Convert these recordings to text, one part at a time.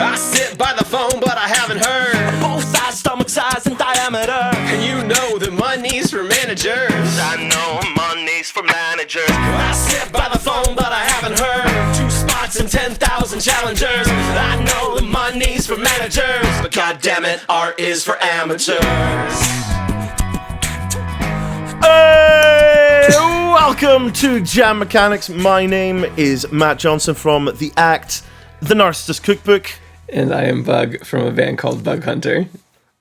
I sit by the phone, but I haven't heard both sides stomach size and diameter. And you know that money's for managers. I know money's for managers. I sit by the phone, but I haven't heard 2 spots and 10,000 challengers. I know the money's for managers, but goddammit, art is for amateurs. Hey, welcome to Jam Mechanics. My name is Matt Johnson from the act The Narcissist Cookbook. And I am Bug from a band called Bug Hunter.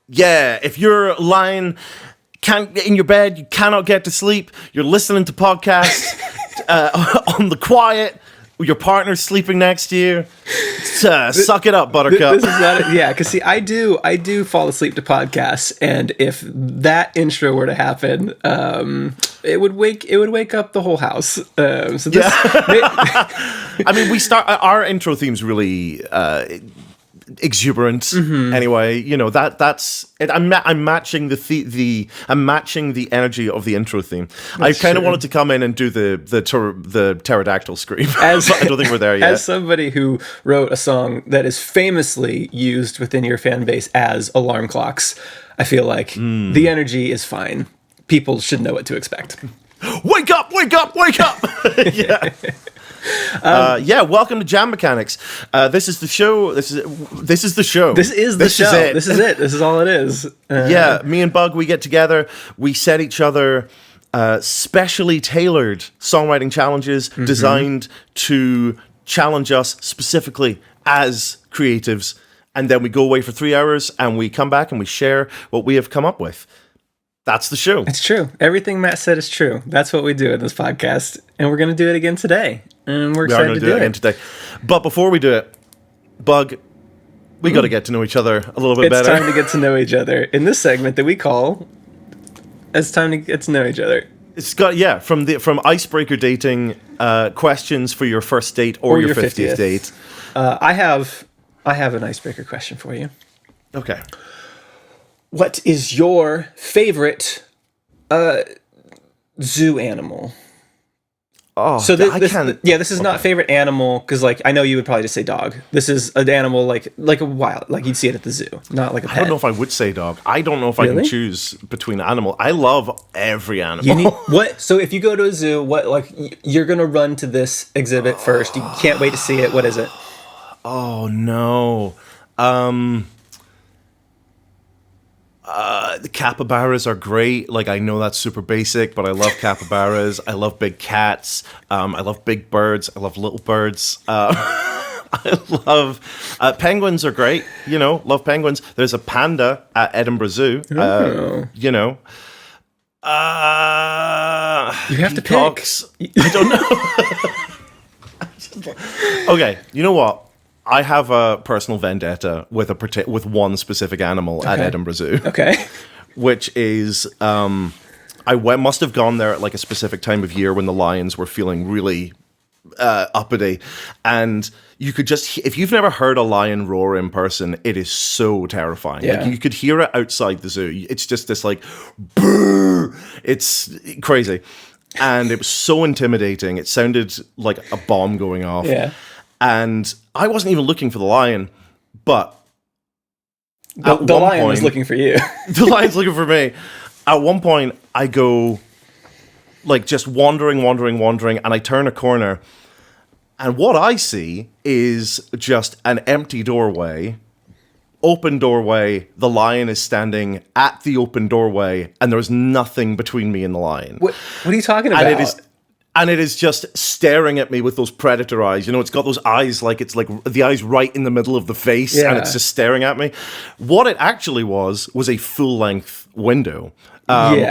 Yeah, if you're lying in your bed, you cannot get to sleep, you're listening to podcasts on the quiet, your partner's sleeping next to you, suck it up, Buttercup. This is not it. Yeah, because see, I do fall asleep to podcasts, and if that intro were to happen, it would wake up the whole house. So this, yeah. I mean, our intro theme's really exuberant. Anyway, you know that's it. I'm matching I'm matching the energy of the intro theme. I kind of wanted to come in and do the pterodactyl scream, but I don't think we're there yet. As somebody who wrote a song that is famously used within your fan base as alarm clocks, I feel like the energy is fine. People should know what to expect. Wake up! Wake up! Wake up! Yeah. Welcome to Jam Mechanics. This is the show. This is the show. This is the show. This is it. This is all it is. Yeah, me and Bug, we get together. We set each other specially tailored songwriting challenges designed to challenge us specifically as creatives. And then we go away for 3 hours and we come back and we share what we have come up with. That's the show. It's true. Everything Matt said is true. That's what we do in this podcast. And we're going to do it again today. And we're excited to do it again today. But before we do it, Bug, we got to get to know each other a little bit better. It's time to get to know each other in this segment that we call "It's Time to Get to Know Each Other." It's got from icebreaker dating, questions for your first date or your 50th date. I have an icebreaker question for you. Okay. What is your favorite zoo animal? Oh, so this is not favorite animal because, like, I know you would probably just say dog. This is an animal like a wild, like you'd see it at the zoo, not like a pet. I don't know if I would say dog. I don't know if I can choose between animal. I love every animal. What? So if you go to a zoo, what, like, you're gonna run to this exhibit first? You can't wait to see it. What is it? Oh no. The capybaras are great. Like, I know that's super basic, but I love capybaras. I love big cats. I love big birds. I love little birds. I love penguins are great. You know, love penguins. There's a panda at Edinburgh Zoo. You know. You have to pick. I don't know. Okay, you know what? I have a personal vendetta with with one specific animal at Edinburgh Zoo. Okay. Which is, must have gone there at like a specific time of year when the lions were feeling really uppity. And you could just, if you've never heard a lion roar in person, it is so terrifying. Yeah. Like, you could hear it outside the zoo. It's just this like, brrr. It's crazy. And it was so intimidating. It sounded like a bomb going off. Yeah. And I wasn't even looking for the lion, but the lion was looking for you. The lion's looking for me. At one point, I go, like, just wandering, and I turn a corner, and what I see is just an empty doorway, open doorway. The lion is standing at the open doorway, and there's nothing between me and the lion. What are you talking about? And it is just staring at me with those predator eyes. You know, it's got those eyes, like it's like the eyes right in the middle of the face, and it's just staring at me. What it actually was a full-length window,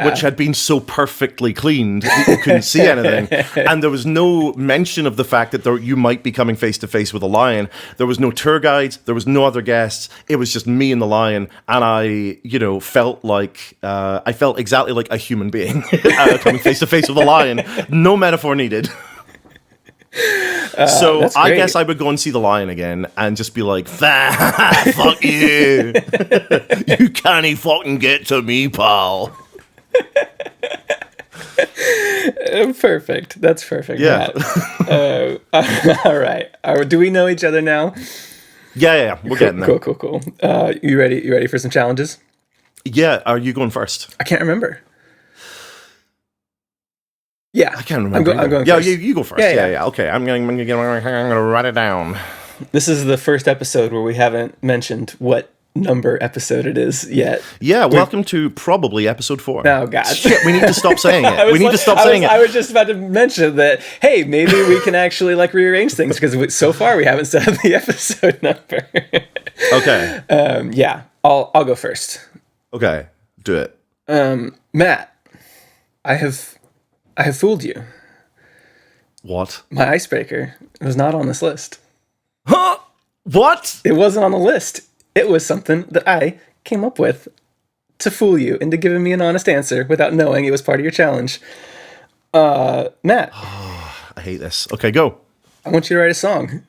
which had been so perfectly cleaned that you couldn't see anything. And there was no mention of the fact that you might be coming face-to-face with a lion. There was no tour guides. There was no other guests. It was just me and the lion. And I, felt like, I felt exactly like a human being coming face-to-face with a lion. No metaphor needed. So I guess I would go and see the lion again and just be like, fuck you. You can't fucking get to me, pal. Perfect. That's perfect. Yeah. All right. Do we know each other now? Yeah. We're getting there. Cool. You ready? You ready for some challenges? Yeah. Are you going first? I can't remember. Yeah, I can't remember. I'm going yeah, first. you go first. Yeah. Okay, I'm gonna write it down. This is the first episode where we haven't mentioned what number episode it is yet. Yeah, welcome to probably episode 4. Oh, God. Shit, we need to stop saying it. We need to stop saying it. I was just about to mention that, hey, maybe we can actually like rearrange things because so far we haven't said the episode number. Okay. Yeah, I'll go first. Okay, do it. Matt, I have fooled you. What? My icebreaker was not on this list. Huh? What? It wasn't on the list. It was something that I came up with to fool you into giving me an honest answer without knowing it was part of your challenge. Matt. I hate this. Okay, go. I want you to write a song.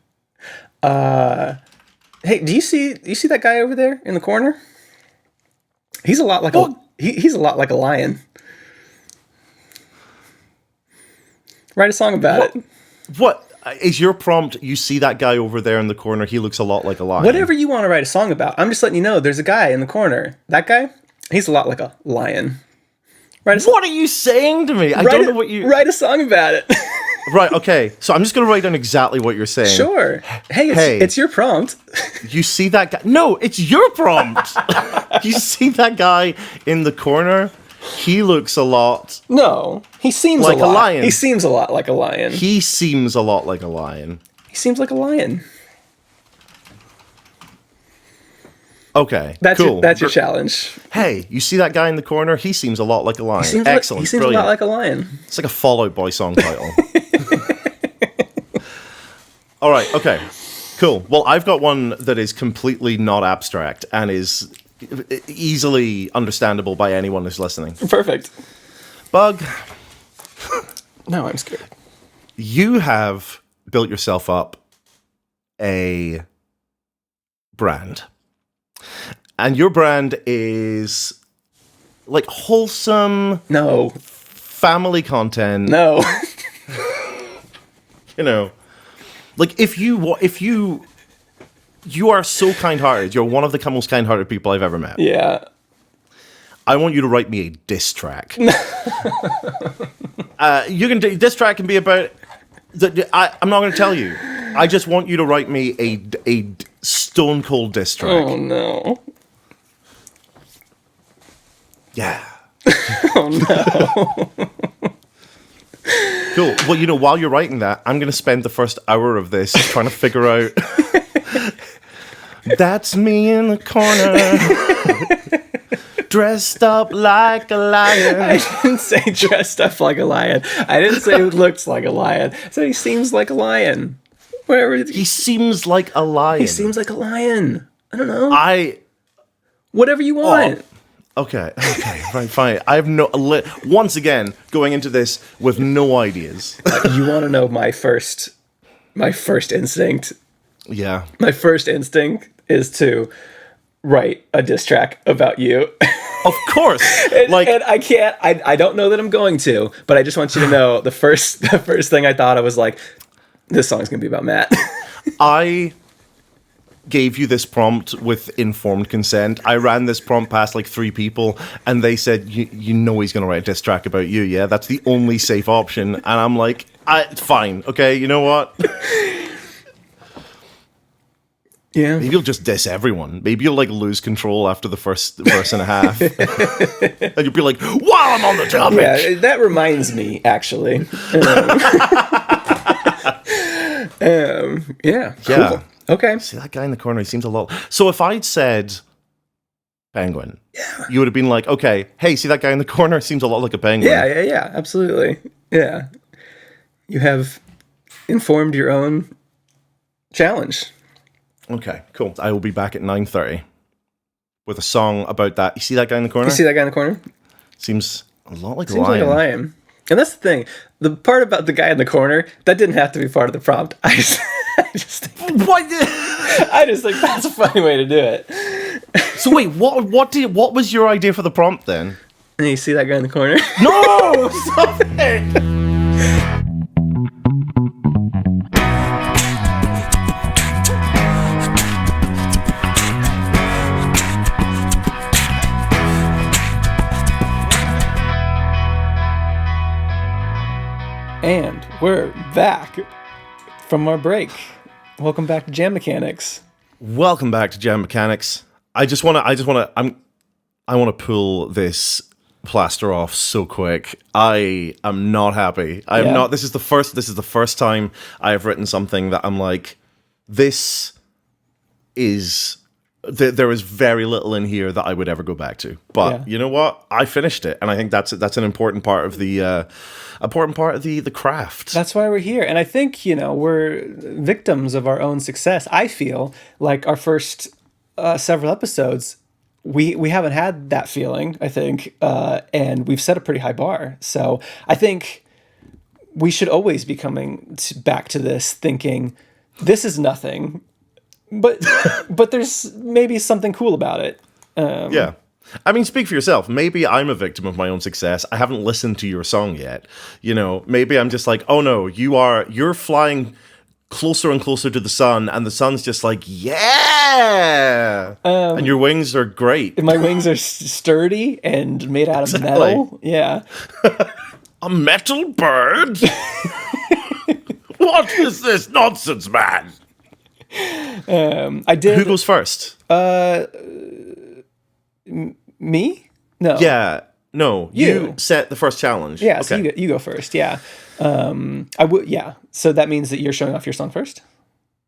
Hey, do you see that guy over there in the corner? He's a lot like he's a lot like a lion. Write a song about it. What is your prompt? You see that guy over there in the corner? He looks a lot like a lion. Whatever you want to write a song about. I'm just letting you know there's a guy in the corner. That guy, he's a lot like a lion. What are you saying to me? I don't know what you... Write a song about it. Right, okay. So I'm just going to write down exactly what you're saying. Sure. Hey, it's your prompt. You see that guy... No, it's your prompt. You see that guy in the corner? He looks a lot... No, he seems like a lion. He seems a lot like a lion. He seems a lot like a lion. He seems like a lion. Okay, that's cool. That's your challenge. Hey, you see that guy in the corner? He seems a lot like a lion. Excellent. He seems brilliant. a lot like a lion. It's like a Fall Out Boy song title. All right, okay, cool. Well, I've got one that is completely not abstract and is easily understandable by anyone who's listening. Perfect. Bug. No, I'm scared. You have built yourself up a brand. And your brand is like wholesome, family content. No. You know, like if you are so kind-hearted, you're one of the most kind-hearted people I've ever met. Yeah. I want you to write me a diss track. Diss track can be about. I'm not going to tell you. I just want you to write me a stone cold diss track. Oh no. Yeah. Oh no. Cool. Well, while you're writing that, I'm going to spend the first hour of this trying to figure out. That's me in the corner. Dressed up like a lion. I didn't say dressed up like a lion. I didn't say it looks like a lion. I said he seems like a lion. Whatever. He seems like a lion. He seems like a lion. I don't know. Whatever you want. Okay, right, fine. I have once again, going into this with no ideas. You want to know my first instinct? Yeah. My first instinct is to write a diss track about you. Of course. and I can't. I don't know that I'm going to, but I just want you to know the first thing I thought, I was like, this song's gonna be about Matt. I gave you this prompt with informed consent. I ran this prompt past like 3 people, and they said, you know he's going to write a diss track about you, yeah? That's the only safe option. And I'm like, fine, okay, you know what? Yeah. Maybe you'll just diss everyone. Maybe you'll like lose control after the first verse and a half. And you'll be like, wow, I'm on the topic. Yeah, that reminds me, actually. Yeah. Cool. Yeah. Okay. See that guy in the corner, he seems a lot. So if I'd said penguin, you would have been like, okay, hey, see that guy in the corner? Seems a lot like a penguin. Yeah, absolutely. Yeah. You have informed your own challenge. Okay, cool. I will be back at 9:30 with a song about that. You see that guy in the corner? You see that guy in the corner? Seems a lot like a Seems lion. like a lion. And that's the thing. The part about the guy in the corner, that didn't have to be part of the prompt. I just think that's a funny way to do it. So wait, what was your idea for the prompt then? And you see that guy in the corner? No! Stop it! We're back from our break. Welcome back to Jam Mechanics. Welcome back to Jam Mechanics. I want to pull this plaster off so quick. I am not happy. I am not. This is the first time I have written something that I'm like, this is. There is very little in here that I would ever go back to. But you know what? I finished it, and I think that's an important part of the craft. That's why we're here, and I think we're victims of our own success. I feel like our first several episodes, we haven't had that feeling. I think, and we've set a pretty high bar. So I think we should always be coming back to this, thinking this is nothing. But there's maybe something cool about it. Yeah. I mean, speak for yourself. Maybe I'm a victim of my own success. I haven't listened to your song yet. Maybe I'm just like, oh no, you're flying closer and closer to the sun, and the sun's just like, yeah. And your wings are great. My wings are sturdy and made out of metal. Yeah. A metal bird? What is this nonsense, man? I did. Who goes first? Me? No. Yeah. No. You set the first challenge. Yeah. Okay. So you go first. Yeah. I would. Yeah. So that means that you're showing off your song first.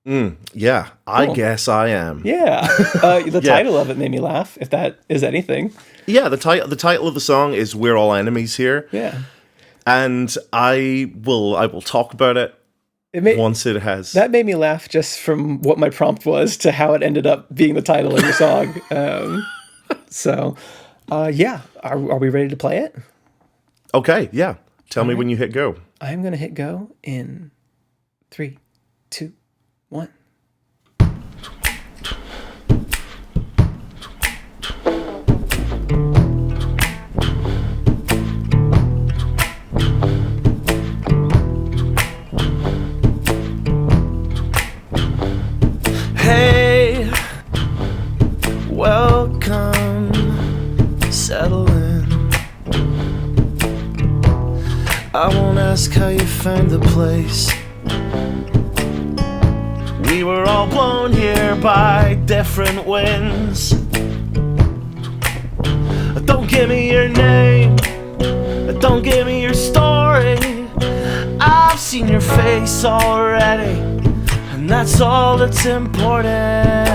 Yeah. Cool. I guess I am. Yeah. The title of it made me laugh. If that is anything. Yeah. The title of the song is "We're All Enemies Here." Yeah. And I will talk about it. Once it has. That made me laugh just from what my prompt was to how it ended up being the title of your song. Are we ready to play it? Okay, yeah. Tell me when you hit go. I'm going to hit go in 3, 2, 1. Hey, welcome, settle in. I won't ask how you found the place. We were all blown here by different winds. Don't give me your name, don't give me your story. I've seen your face already, and that's all that's important.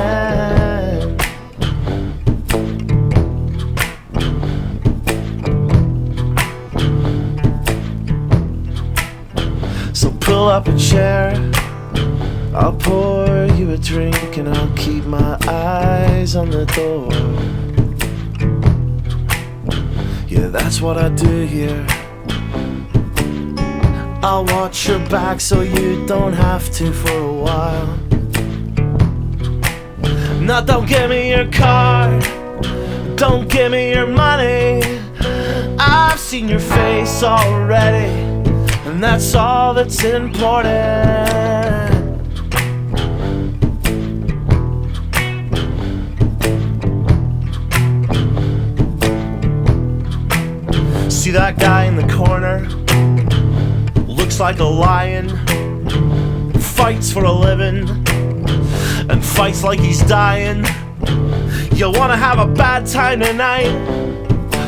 So pull up a chair, I'll pour you a drink, and I'll keep my eyes on the door. Yeah, that's what I do here. I'll watch your back so you don't have to for a while. Now don't give me your card, don't give me your money. I've seen your face already, and that's all that's important. See that guy in the corner? Looks like a lion, fights for a living, and fights like he's dying. You wanna have a bad time tonight?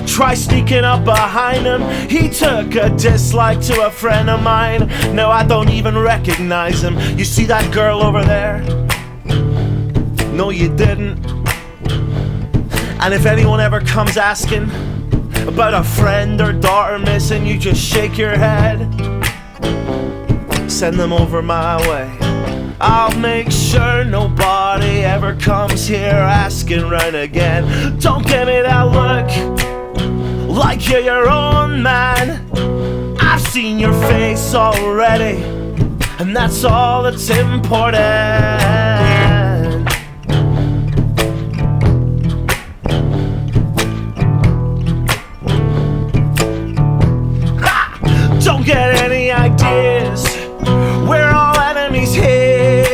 Try sneaking up behind him. He took a dislike to a friend of mine. No, I don't even recognize him. You see that girl over there? No, you didn't. And if anyone ever comes asking about a friend or daughter missing, you just shake your head. Send them over my way. I'll make sure nobody ever comes here asking right again. Don't give me that look like you're your own man. I've seen your face already, and that's all that's important. Don't get any ideas, we're all enemies here.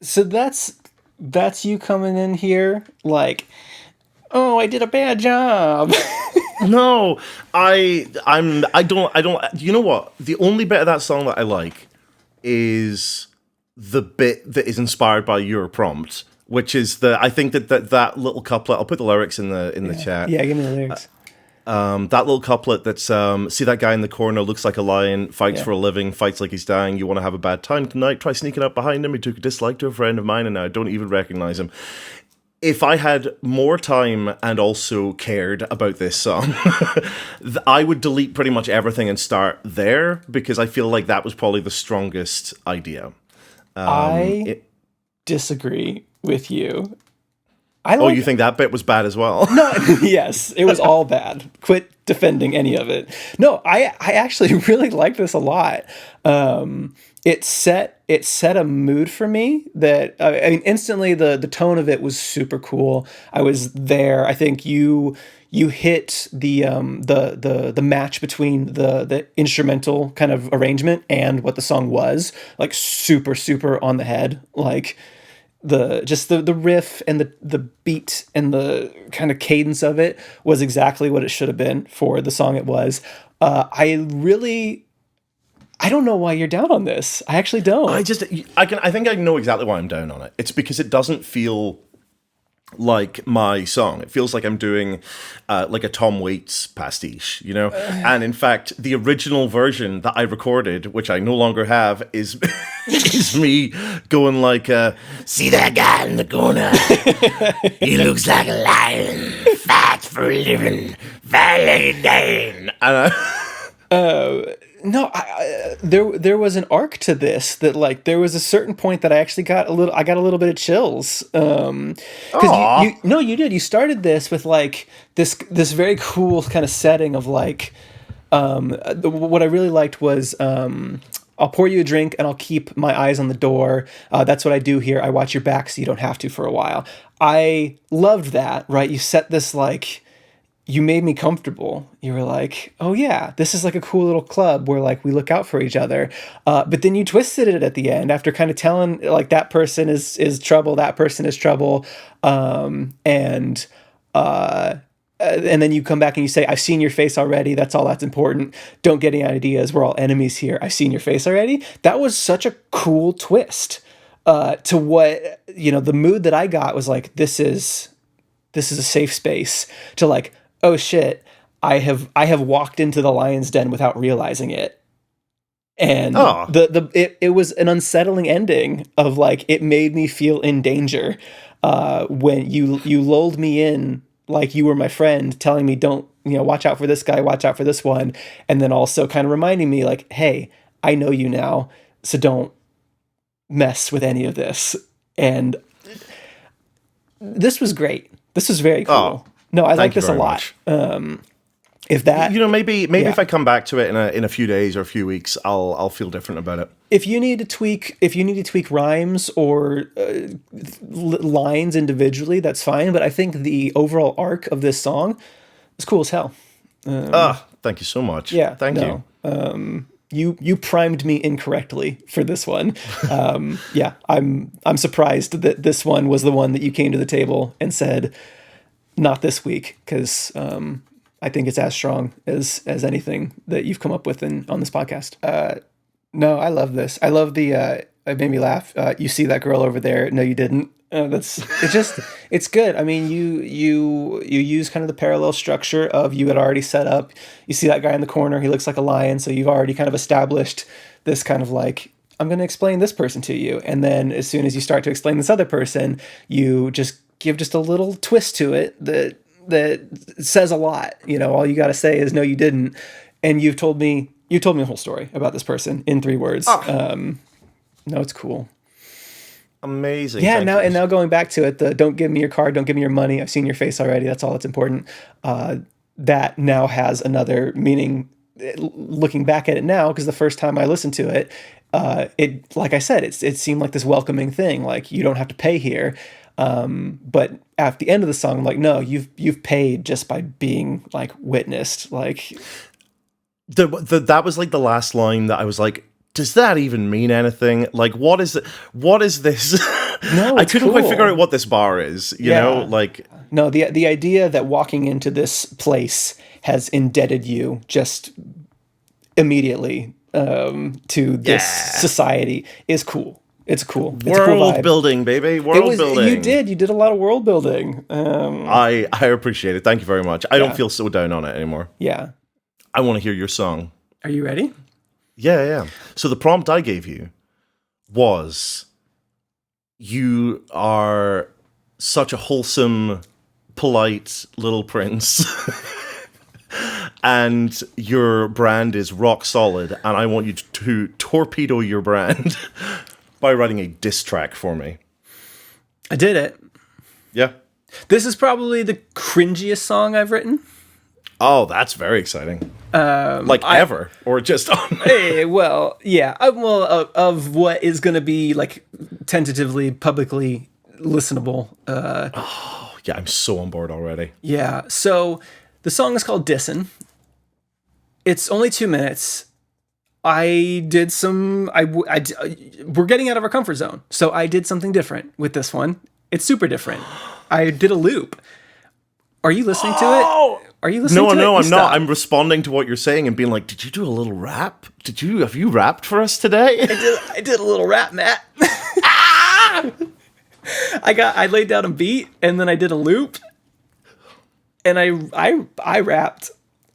So that's you coming in here like, oh, I did a bad job. No, I don't. You know what? The only bit of that song that I like is the bit that is inspired by your prompt, which is I think that little couplet. I'll put the lyrics in the chat. Yeah, give me the lyrics. That little couplet that's see that guy in the corner, looks like a lion, fights for a living, fights like he's dying. You want to have a bad time tonight? Try sneaking up behind him. He took a dislike to a friend of mine, and now I don't even recognize him. If I had more time and also cared about this song, I would delete pretty much everything and start there, because I feel like that was probably the strongest idea. I disagree with you. You think that bit was bad as well? No, yes, it was all bad. Quit defending any of it. No, I actually really like this a lot. It set a mood for me that I mean, instantly the tone of it was super cool. I was there. I think you hit the match between the instrumental kind of arrangement and what the song was, like super on the head. Like the riff and the beat and the kind of cadence of it was exactly what it should have been for the song it was. I don't know why you're down on this. I actually don't. I think I know exactly why I'm down on it. It's because it doesn't feel like my song. It feels like I'm doing like a Tom Waits pastiche, you know? And in fact, the original version that I recorded, which I no longer have, is is me going like, see that guy in the corner? He looks like a lion, fights for a living, fighting. No, there was an arc to this that, like, there was a certain point that I actually got a little bit of chills. Because you did. You started this with like this very cool kind of setting of like, what I really liked was, I'll pour you a drink and I'll keep my eyes on the door. That's what I do here. I watch your back so you don't have to for a while. I loved that, right? You set this like, you made me comfortable. You were like, oh yeah, this is like a cool little club where like we look out for each other. But then you twisted it at the end after kind of telling like that person is trouble, that person is trouble. And then you come back and you say, I've seen your face already. That's all that's important. Don't get any ideas. We're all enemies here. I've seen your face already. That was such a cool twist to what, you know, the mood that I got was like, this is a safe space to like, oh shit, I have walked into the lion's den without realizing it. And it was an unsettling ending of like, it made me feel in danger when you lulled me in like you were my friend, telling me don't, you know, watch out for this guy, watch out for this one, and then also kind of reminding me like, hey, I know you now, so don't mess with any of this. And this was great. This was very cool. No, I like this a lot. If that, you know, maybe if I come back to it in a few days or a few weeks, I'll feel different about it. If you need to tweak rhymes or lines individually, that's fine. But I think the overall arc of this song is cool as hell. Thank you so much. Yeah, thank you. You primed me incorrectly for this one. Yeah, I'm surprised that this one was the one that you came to the table and said, not this week, because I think it's as strong as anything that you've come up with on this podcast. No, I love this. I love it made me laugh. You see that girl over there? No, you didn't. It's good. I mean, you use kind of the parallel structure of you had already set up. You see that guy in the corner. He looks like a lion. So you've already kind of established this kind of like, I'm going to explain this person to you. And then as soon as you start to explain this other person, you just give just a little twist to it that says a lot. You know, all you got to say is, no, you didn't. And you told me the whole story about this person in 3 words. No, it's cool. Amazing. Yeah. Now going back to it, don't give me your card. Don't give me your money. I've seen your face already. That's all that's important. That now has another meaning looking back at it now. Cause the first time I listened to it, like I said, it seemed like this welcoming thing. Like, you don't have to pay here. But at the end of the song, I'm like, no, you've paid just by being like witnessed. Like that was like the last line that I was like, does that even mean anything? Like, what is this? No, I it's couldn't quite cool. figure out what this bar is. You know, like No, the idea that walking into this place has indebted you just immediately to this society is cool. It's cool. It's a cool world vibe. building, baby. World building. You did a lot of world building. I appreciate it. Thank you very much. I don't feel so down on it anymore. Yeah. I want to hear your song. Are you ready? Yeah. So the prompt I gave you was, you are such a wholesome, polite little prince. And your brand is rock solid, and I want you to torpedo your brand by writing a diss track for me. I did it. Yeah. This is probably the cringiest song I've written. Oh, that's very exciting. Ever, or just on. Hey, well, yeah. Of what is going to be like tentatively, publicly listenable. Yeah, I'm so on board already. Yeah. So the song is called Dissin. It's only 2 minutes. We're getting out of our comfort zone. So I did something different with this one. It's super different. I did a loop. Are you listening to it? Are you listening to it? No, I'm Stop. not. I'm responding to what you're saying and being like, did you do a little rap? Have you rapped for us today? I did a little rap, Matt. I laid down a beat and then I did a loop and I rapped.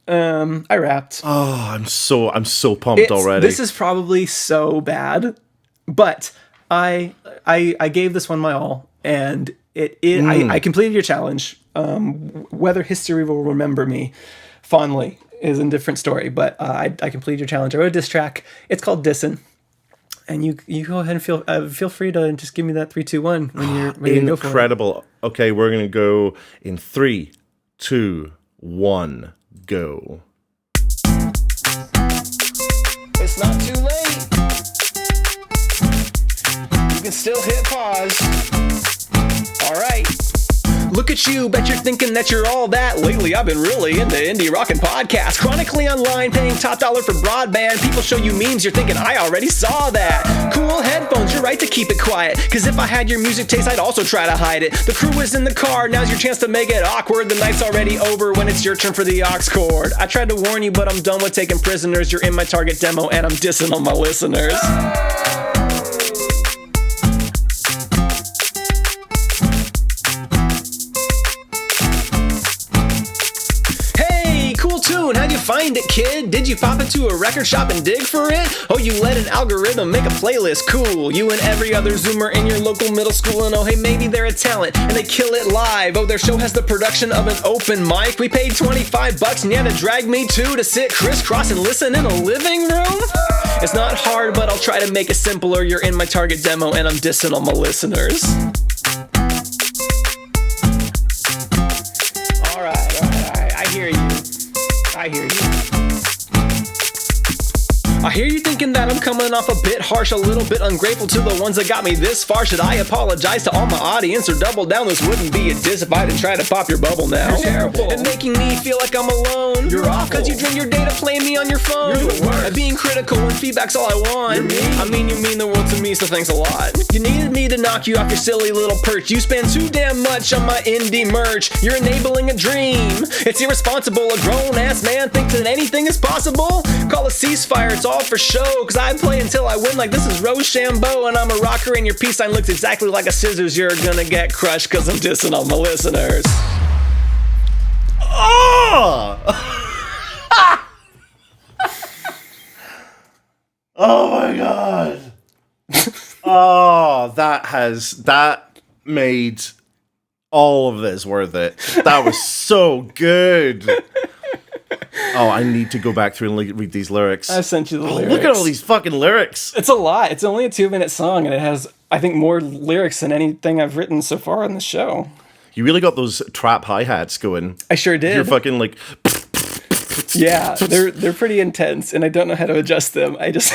I rapped. Oh, I'm so pumped already. This is probably so bad, but I gave this one my all, and I completed your challenge. Whether history will remember me fondly is a different story, but I completed your challenge. I wrote a diss track. It's called Dissin. And you go ahead and feel free to just give me that 3, 2, 1 when you're ready to go for it. Incredible. Okay, we're gonna go in 3, 2, 1, go. It's not too late. You can still hit pause. All right. Look at you, bet you're thinking that you're all that. Lately, I've been really into indie rock and podcasts. Chronically online, paying top dollar for broadband. People show you memes, you're thinking, I already saw that. Cool headphones, you're right to keep it quiet. Cause if I had your music taste, I'd also try to hide it. The crew is in the car, now's your chance to make it awkward. The night's already over when it's your turn for the aux cord. I tried to warn you, but I'm done with taking prisoners. You're in my target demo and I'm dissing on my listeners. How'd you find it, kid? Did you pop into a record shop and dig for it? Oh, you let an algorithm make a playlist, cool. You and every other Zoomer in your local middle school, and oh, hey, maybe they're a talent and they kill it live. Oh, their show has the production of an open mic. We paid $25 and you had to drag me to sit crisscross and listen in a living room? It's not hard, but I'll try to make it simpler. You're in my target demo and I'm dissing all my listeners. All right. I hear you. I hear you thinking that I'm coming off a bit harsh, a little bit ungrateful to the ones that got me this far. Should I apologize to all my audience or double down? This wouldn't be a diss if I didn't try to pop your bubble now. You're terrible. And making me feel like I'm alone. You're awful. Cause you drain your data playing me on your phone. You're the worst. And being critical when feedback's all I want. You're mean. I mean, you mean the world to me, so thanks a lot. You needed me to knock you off your silly little perch. You spend too damn much on my indie merch. You're enabling a dream. It's irresponsible. A grown-ass man thinks that anything is possible. Call a ceasefire, it's all for show. Cause I play until I win like this is Rochambeau. And I'm a rocker and your peace sign looks exactly like a scissors. You're gonna get crushed cause I'm dissing all my listeners. Oh! Oh my god. Oh, that made all of this worth it. That was so good. Oh, I need to go back through and read these lyrics. I sent you the lyrics. Look at all these fucking lyrics. It's a lot. It's only a 2-minute song, and it has, I think, more lyrics than anything I've written so far on the show. You really got those trap hi-hats going. I sure did. You're fucking like... Yeah, they're pretty intense, and I don't know how to adjust them. I just...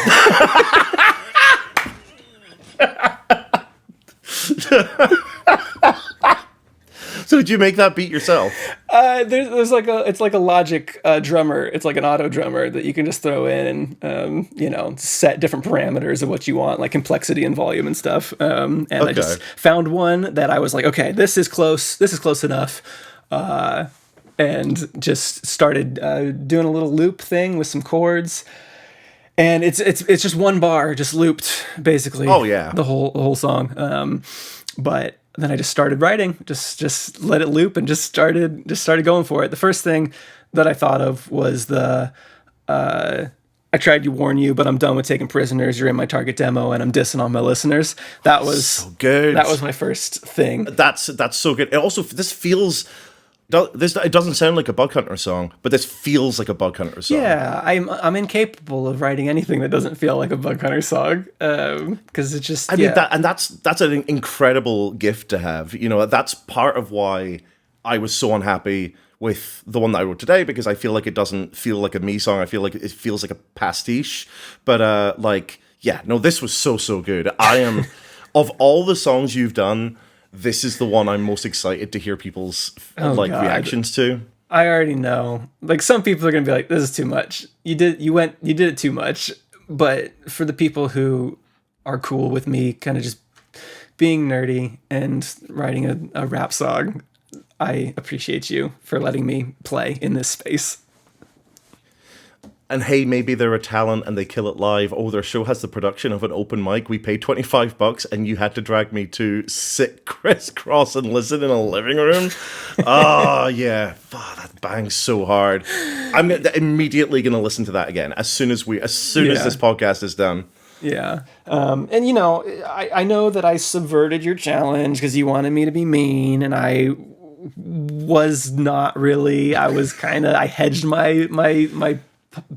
So Did you make that beat yourself? There's like it's like a Logic drummer. It's like an auto drummer that you can just throw in and set different parameters of what you want, like complexity and volume and stuff. And I just found one that I was like, okay, this is close enough. And just started doing a little loop thing with some chords. And it's just one bar, just looped basically. Oh yeah, the whole song. But then I just started writing, just let it loop, and just started going for it. The first thing that I thought of was I tried to warn you, but I'm done with taking prisoners. You're in my target demo, and I'm dissing all my listeners. That was so good. That was my first thing. That's so good. It also it doesn't sound like a Bug Hunter song, but this feels like a Bug Hunter song. Yeah, I'm incapable of writing anything that doesn't feel like a Bug Hunter song, because it's just. That's an incredible gift to have. That's part of why I was so unhappy with the one that I wrote today, because I feel like it doesn't feel like a me song. I feel like it feels like a pastiche. But this was so good. I am of all the songs you've done, this is the one I'm most excited to hear people's reactions to. I already know. Like, some people are gonna be like, "This is too much. You did it too much." But for the people who are cool with me, kind of just being nerdy and writing a rap song, I appreciate you for letting me play in this space. And hey, maybe they're a talent and they kill it live. Oh, their show has the production of an open mic. We paid $25 and you had to drag me to sit crisscross and listen in a living room. Oh, yeah. Oh, that bangs so hard. I'm immediately going to listen to that again as soon as this podcast is done. Yeah. And I know that I subverted your challenge because you wanted me to be mean, and I was not really. I hedged my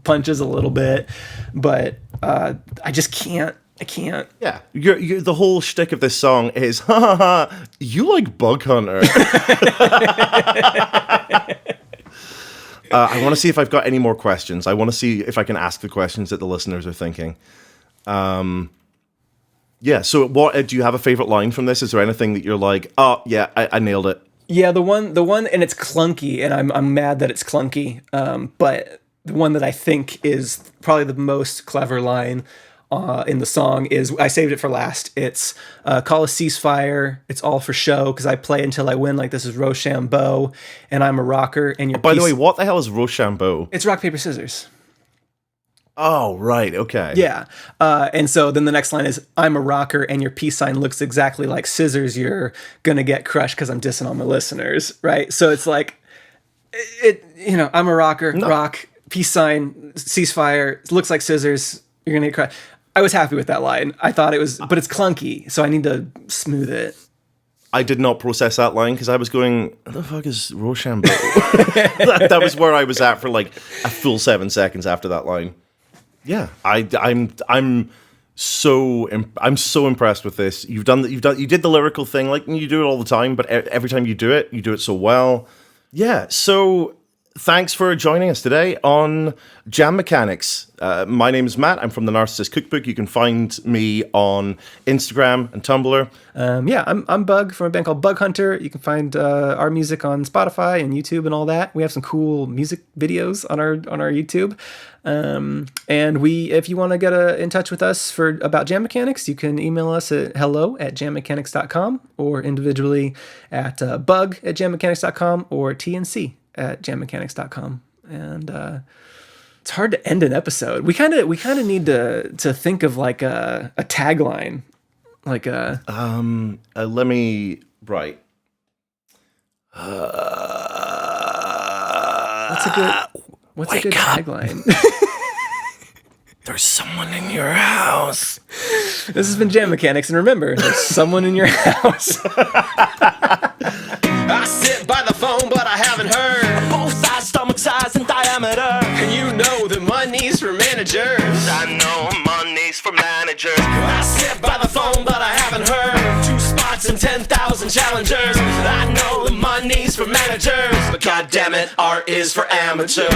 punches a little bit, but I just can't. I can't. Yeah, you're the whole shtick of this song is, ha ha ha, you like Bug Hunter. I want to see if I've got any more questions. I want to see if I can ask the questions that the listeners are thinking. Yeah. So, what do you have a favorite line from this? Is there anything that you're like, oh yeah, I nailed it? Yeah, the one, and it's clunky, and I'm mad that it's clunky. But the one that I think is probably the most clever line in the song is, I saved it for last. It's call a ceasefire. It's all for show because I play until I win. Like, this is Rochambeau, and I'm a rocker. And by the way, what the hell is Rochambeau? It's rock paper scissors. Oh, right. Okay. Yeah. And so then the next line is, I'm a rocker and your peace sign looks exactly like scissors. You're going to get crushed because I'm dissing all my listeners. Right. So it's like, I'm a rocker, rock, peace sign, ceasefire. It looks like scissors. You're going to get crushed. I was happy with that line. I thought it was, but it's clunky. So I need to smooth it. I did not process that line because I was going, what the fuck is Rochambeau? that was where I was at for like a full 7 seconds after that line. Yeah, I'm so impressed with this. You did the lyrical thing, like you do it all the time, but every time you do it so well. Yeah, so thanks for joining us today on Jam Mechanics. My name is Matt. I'm from the Narcissist Cookbook. You can find me on Instagram and Tumblr. I'm Bug from a band called Bug Hunter. You can find our music on Spotify and YouTube and all that. We have some cool music videos on our YouTube. And if you want to get in touch with us about Jam Mechanics, you can email us at hello@jammechanics.com or individually at bug@jammechanics.com or tnc@jammechanics.com. And it's hard to end an episode. We kind of need to think of like a tagline, like a let me write. What's a good tagline? There's someone in your house. This has been Jam Mechanics, and remember, there's someone in your house. I sit by the phone, but I haven't heard. Both sides, stomach size, and diameter. And you know that money's for managers. I know money's for managers. I sit by the phone, but I haven't heard. 2 spots and 10,000 challengers. I know the money's for managers, but goddamn it, art is for amateurs.